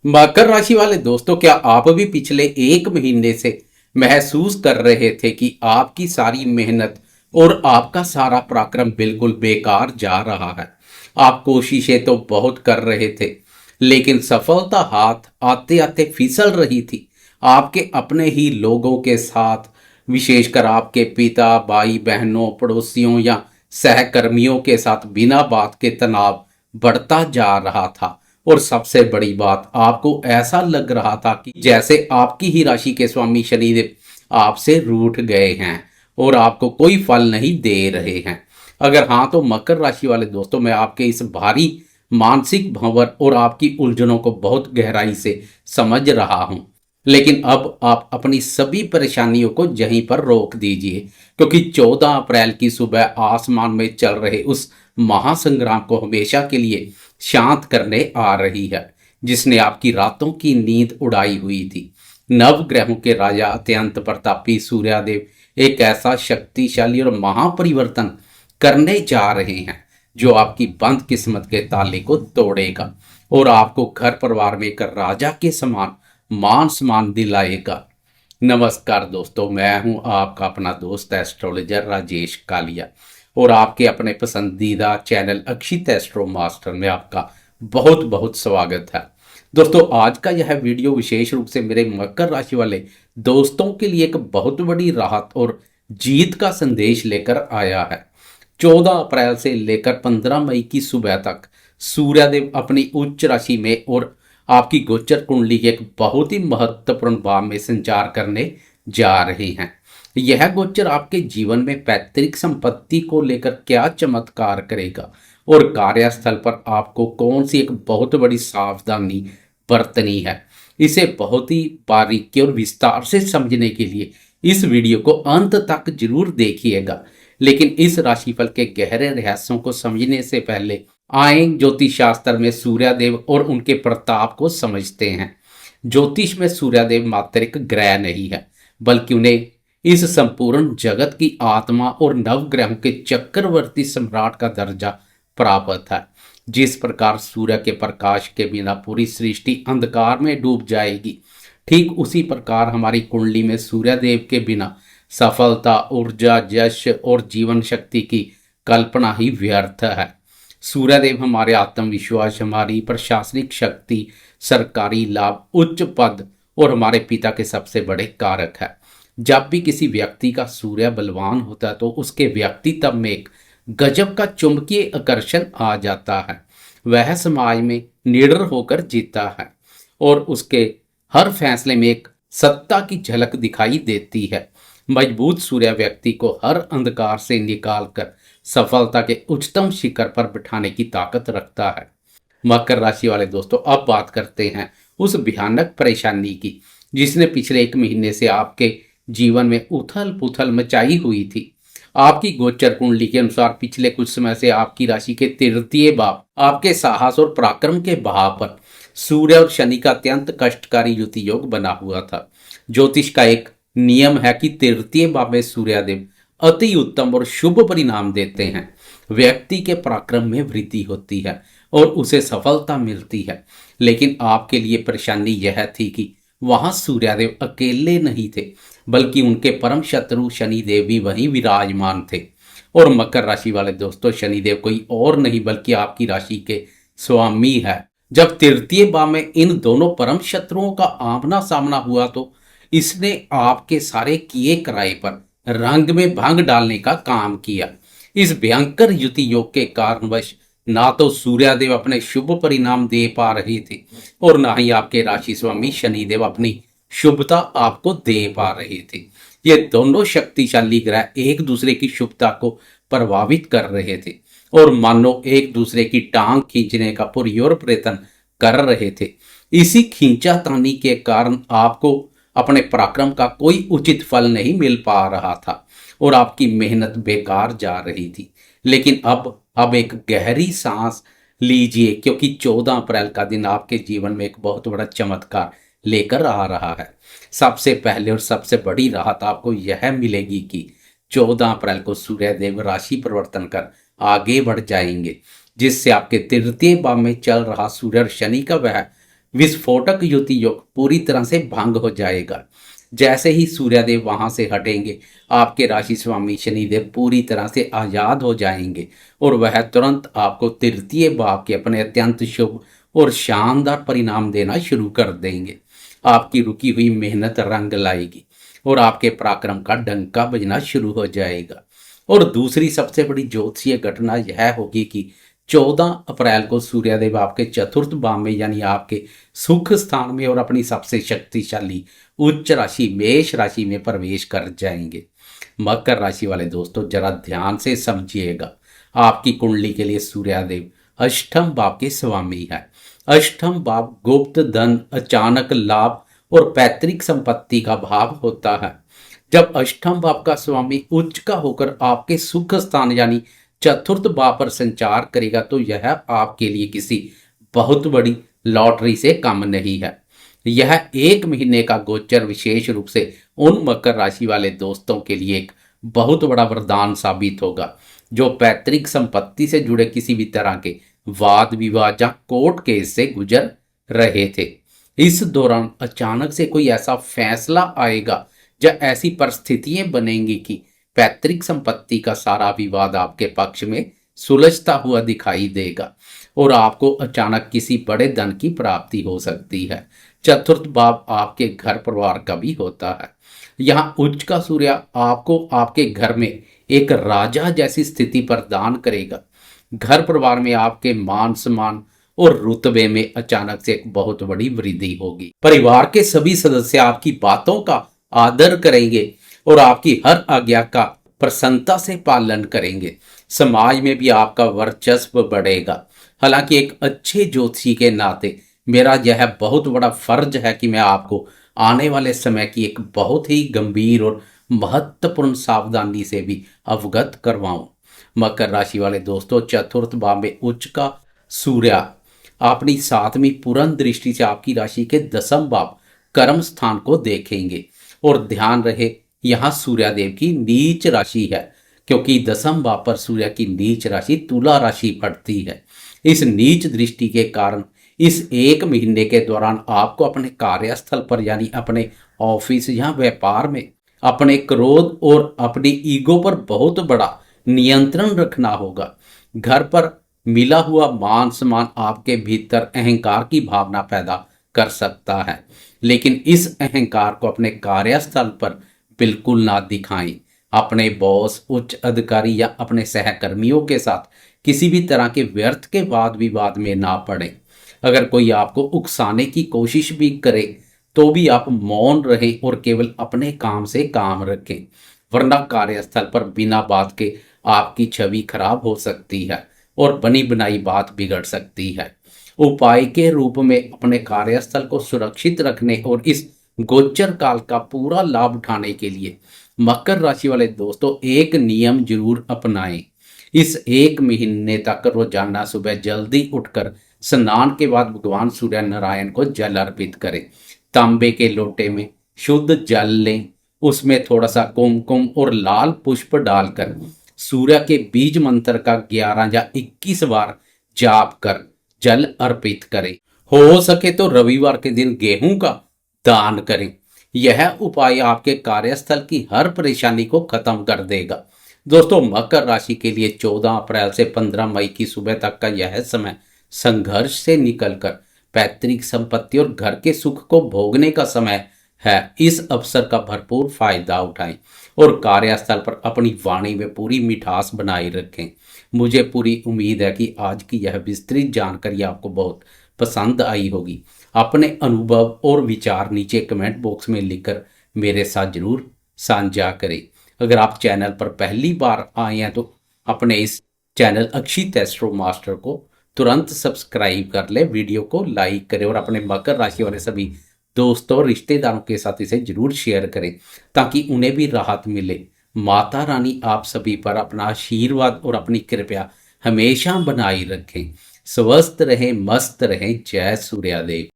मकर राशि वाले दोस्तों, क्या आप भी पिछले एक महीने से महसूस कर रहे थे कि आपकी सारी मेहनत और आपका सारा पराक्रम बिल्कुल बेकार जा रहा है। आप कोशिशें तो बहुत कर रहे थे, लेकिन सफलता हाथ आते आते फिसल रही थी। आपके अपने ही लोगों के साथ, विशेषकर आपके पिता, भाई बहनों, पड़ोसियों या सहकर्मियों के साथ बिना बात के तनाव बढ़ता जा रहा था। और सबसे बड़ी बात, आपको ऐसा लग रहा था कि जैसे आपकी ही राशि के स्वामी शनिदेव आपसे रूठ गए हैं और आपको कोई फल नहीं दे रहे हैं। अगर हाँ, तो मकर राशि वाले दोस्तों, मैं आपके इस भारी मानसिक भंवर और आपकी उलझनों को बहुत गहराई से समझ रहा हूं। लेकिन अब आप अपनी सभी परेशानियों को यहीं पर रोक दीजिए, क्योंकि 14 अप्रैल की सुबह आसमान में चल रहे उस महासंग्राम को हमेशा के लिए शांत करने आ रही है, जिसने आपकी रातों की नींद उड़ाई हुई थी। नव ग्रहों के राजा अत्यंत प्रतापी सूर्यदेव एक ऐसा शक्तिशाली और महापरिवर्तन करने जा रहे हैं जो आपकी बंद किस्मत के ताले को तोड़ेगा और आपको घर परिवार में एक राजा के समान मान सम्मान दिलाएगा। नमस्कार दोस्तों, मैं हूं आपका अपना दोस्त एस्ट्रोलॉजर राजेश कालिया और आपके अपने पसंदीदा चैनल अक्षित एस्ट्रो मास्टर में आपका बहुत बहुत स्वागत है। दोस्तों, आज का यह वीडियो विशेष रूप से मेरे मकर राशि वाले दोस्तों के लिए एक बहुत बड़ी राहत और जीत का संदेश लेकर आया है। 14 अप्रैल से लेकर 15 मई की सुबह तक सूर्यदेव अपनी उच्च राशि में और आपकी गोचर कुंडली के एक बहुत ही महत्वपूर्ण भाव में संचार करने जा रहे हैं। यह गोचर आपके जीवन में पैतृक संपत्ति को लेकर क्या चमत्कार करेगा और कार्यस्थल पर आपको कौन सी एक बहुत बड़ी सावधानी बरतनी है, इसे बहुत ही बारीकी और विस्तार से समझने के लिए इस वीडियो को अंत तक जरूर देखिएगा। लेकिन इस राशिफल के गहरे रहस्यों को समझने से पहले आए ज्योतिष शास्त्र में सूर्यदेव और उनके प्रताप को समझते हैं। ज्योतिष में सूर्यदेव मात्र एक ग्रह नहीं है, बल्कि उन्हें इस संपूर्ण जगत की आत्मा और नवग्रहों के चक्रवर्ती सम्राट का दर्जा प्राप्त है। जिस प्रकार सूर्य के प्रकाश के बिना पूरी सृष्टि अंधकार में डूब जाएगी, ठीक उसी प्रकार हमारी कुंडली में सूर्यदेव के बिना सफलता, ऊर्जा, यश और जीवन शक्ति की कल्पना ही व्यर्थ है। सूर्यदेव हमारे आत्मविश्वास, हमारी प्रशासनिक शक्ति, सरकारी लाभ, उच्च पद और हमारे पिता के सबसे बड़े कारक है। जब भी किसी व्यक्ति का सूर्य बलवान होता है तो उसके व्यक्तित्व में एक गजब का चुंबकीय आकर्षण आ जाता है। वह समाज में निडर होकर जीता है और उसके हर फैसले में एक सत्ता की झलक दिखाई देती है। मजबूत सूर्य व्यक्ति को हर अंधकार से निकालकर सफलता के उच्चतम शिखर पर बिठाने की ताकत रखता है। मकर राशि वाले दोस्तों, अब बात करते हैं उस भयानक परेशानी की जिसने पिछले एक महीने से आपके जीवन में उथल पुथल मचाई हुई थी। आपकी गोचर कुंडली के अनुसार पिछले कुछ समय से आपकी राशि के तृतीय भाव, आपके साहस और पराक्रम के भाव पर सूर्य और शनि का अत्यंत कष्टकारी युति योग बना हुआ था। ज्योतिष का एक नियम है कि तृतीय भाव में सूर्यदेव अति उत्तम और शुभ परिणाम देते हैं। व्यक्ति के पराक्रम में वृद्धि होती है और उसे सफलता मिलती है। लेकिन आपके लिए परेशानी यह थी कि वहां सूर्यदेव अकेले नहीं थे, बल्कि उनके परम शत्रु शनिदेव भी वहीं विराजमान थे। और मकर राशि वाले दोस्तों, शनिदेव कोई और नहीं बल्कि आपकी राशि के स्वामी है। जब तृतीय भाव में इन दोनों परम शत्रुओं का आमना सामना हुआ तो इसने आपके सारे किए कराए पर रंग में भंग डालने का काम किया। इस भयंकर युति योग के कारणवश ना तो सूर्यदेव अपने शुभ परिणाम दे पा रहे थे और ना ही आपके राशि स्वामी शनिदेव अपनी शुभता आपको दे पा रहे थे। ये दोनों शक्तिशाली ग्रह एक दूसरे की शुभता को प्रभावित कर रहे थे और मानो एक दूसरे की टांग खींचने का पुरजोर प्रयत्न कर रहे थे। इसी खींचातानी के कारण आपको अपने पराक्रम का कोई उचित फल नहीं मिल पा रहा था और आपकी मेहनत बेकार जा रही थी। लेकिन अब एक गहरी सांस लीजिए, क्योंकि 14 अप्रैल का दिन आपके जीवन में एक बहुत बड़ा चमत्कार लेकर आ रहा है। सबसे पहले और सबसे बड़ी राहत आपको यह मिलेगी कि 14 अप्रैल को सूर्यदेव राशि परिवर्तन कर आगे बढ़ जाएंगे, जिससे आपके तृतीय भाव में चल रहा सूर्य और शनि का वह विस्फोटक युति योग पूरी तरह से भंग हो जाएगा। जैसे ही सूर्यदेव वहां से हटेंगे, आपके राशि स्वामी शनिदेव पूरी तरह से आजाद हो जाएंगे और वह तुरंत आपको तृतीय भाव के अपने अत्यंत शुभ और शानदार परिणाम देना शुरू कर देंगे। आपकी रुकी हुई मेहनत रंग लाएगी और आपके पराक्रम का डंका बजना शुरू हो जाएगा। और दूसरी सबसे बड़ी ज्योतिषीय घटना यह होगी कि 14 अप्रैल को सूर्यदेव आपके चतुर्थ भाव में यानी आपके सुख स्थान में और अपनी सबसे शक्तिशाली उच्च राशि मेष राशि में प्रवेश कर जाएंगे। मकर राशि वाले दोस्तों जरा ध्यान से समझिएगा, आपकी कुंडली के लिए सूर्यदेव अष्टम भाव के स्वामी है। अष्टम भाव गुप्त धन, अचानक लाभ और पैतृक संपत्ति का भाव होता है। जब अष्टम भाव का स्वामी उच्च का होकर आपके सुख स्थान यानी चतुर्थ भाव पर संचार करेगा तो यह आपके लिए किसी बहुत बड़ी लॉटरी से कम नहीं है। यह एक महीने का गोचर विशेष रूप से उन मकर राशि वाले दोस्तों के लिए एक बहुत बड़ा वरदान साबित होगा जो पैतृक संपत्ति से जुड़े किसी भी तरह के वाद विवाद या कोर्ट केस से गुजर रहे थे। इस दौरान अचानक से कोई ऐसा फैसला आएगा या ऐसी परिस्थितियां बनेंगी कि पैतृक संपत्ति का सारा विवाद आपके पक्ष में सुलझता हुआ दिखाई देगा और आपको अचानक किसी बड़े धन की प्राप्ति हो सकती है। चतुर्थ भाव आपके घर परिवार का भी होता है। यहाँ उच्च का सूर्य आपको आपके घर में एक राजा जैसी स्थिति प्रदान करेगा। घर परिवार में आपके मान सम्मान और रुतबे में अचानक से एक बहुत बड़ी वृद्धि होगी। परिवार के सभी सदस्य आपकी बातों का आदर करेंगे और आपकी हर आज्ञा का प्रसन्नता से पालन करेंगे। समाज में भी आपका वर्चस्व बढ़ेगा। हालांकि एक अच्छे ज्योतिषी के नाते मेरा यह बहुत बड़ा फर्ज है कि मैं आपको आने वाले समय की एक बहुत ही गंभीर और महत्वपूर्ण सावधानी से भी अवगत करवाऊं। मकर राशि वाले दोस्तों चतुर्थ भाव में उच्च का सूर्य अपनी सातवीं पूर्ण दृष्टि से आपकी राशि के दसम भाव कर्म स्थान को देखेंगे। और ध्यान रहे यहाँ सूर्यदेव की नीच राशि है, क्योंकि दसम भाव पर सूर्य की नीच राशि तुला राशि पड़ती है। इस नीच दृष्टि के कारण इस एक महीने के दौरान आपको अपने कार्यस्थल पर यानी अपने ऑफिस या व्यापार में अपने क्रोध और अपनी ईगो पर बहुत बड़ा नियंत्रण रखना होगा। घर पर मिला हुआ मान सम्मान आपके भीतर अहंकार की भावना पैदा कर सकता है, लेकिन इस अहंकार को अपने कार्यस्थल पर बिल्कुल ना दिखाएं। अपने बॉस, उच्च अधिकारी या अपने सहकर्मियों के साथ किसी भी तरह के व्यर्थ के वाद विवाद में ना पड़ें। अगर कोई आपको उकसाने की कोशिश भी करे तो भी आप मौन रहें और केवल अपने काम से काम रखें, वरना कार्यस्थल पर बिना बात के आपकी छवि खराब हो सकती है और बनी बनाई बात बिगड़ सकती है। उपाय के रूप में अपने कार्यस्थल को सुरक्षित रखने और इस गोचर काल का पूरा लाभ उठाने के लिए मकर राशि वाले दोस्तों एक नियम जरूर अपनाएं। इस एक महीने तक रोजाना सुबह जल्दी उठकर स्नान के बाद भगवान सूर्य नारायण को जल अर्पित करें। तांबे के लोटे में शुद्ध जल लें, उसमें थोड़ा सा कुमकुम और लाल पुष्प डालकर सूर्य के बीज मंत्र का 11 या 21 बार जाप कर जल अर्पित करें। हो सके तो रविवार के दिन गेहूं का दान करें। यह उपाय आपके कार्यस्थल की हर परेशानी को खत्म कर देगा। दोस्तों मकर राशि के लिए 14 अप्रैल से 15 मई की सुबह तक का यह समय संघर्ष से निकलकर पैतृक संपत्ति और घर के सुख को भोगने का समय है। इस अवसर का भरपूर फायदा उठाएं और कार्यस्थल पर अपनी वाणी में पूरी मिठास बनाए रखें। मुझे पूरी उम्मीद है कि आज की यह विस्तृत जानकारी आपको बहुत पसंद आई होगी। अपने अनुभव और विचार नीचे कमेंट बॉक्स में लिखकर मेरे साथ जरूर साझा करें। अगर आप चैनल पर पहली बार आए हैं तो अपने इस चैनल अक्षित एस्ट्रो मास्टर को तुरंत सब्सक्राइब कर ले, वीडियो को लाइक करें और अपने मकर राशि वाले सभी दोस्तों और रिश्तेदारों के साथ इसे जरूर शेयर करें ताकि उन्हें भी राहत मिले। माता रानी आप सभी पर अपना आशीर्वाद और अपनी कृपया हमेशा बनाए रखें। स्वस्थ रहें, मस्त रहें। जय सूर्यदेव।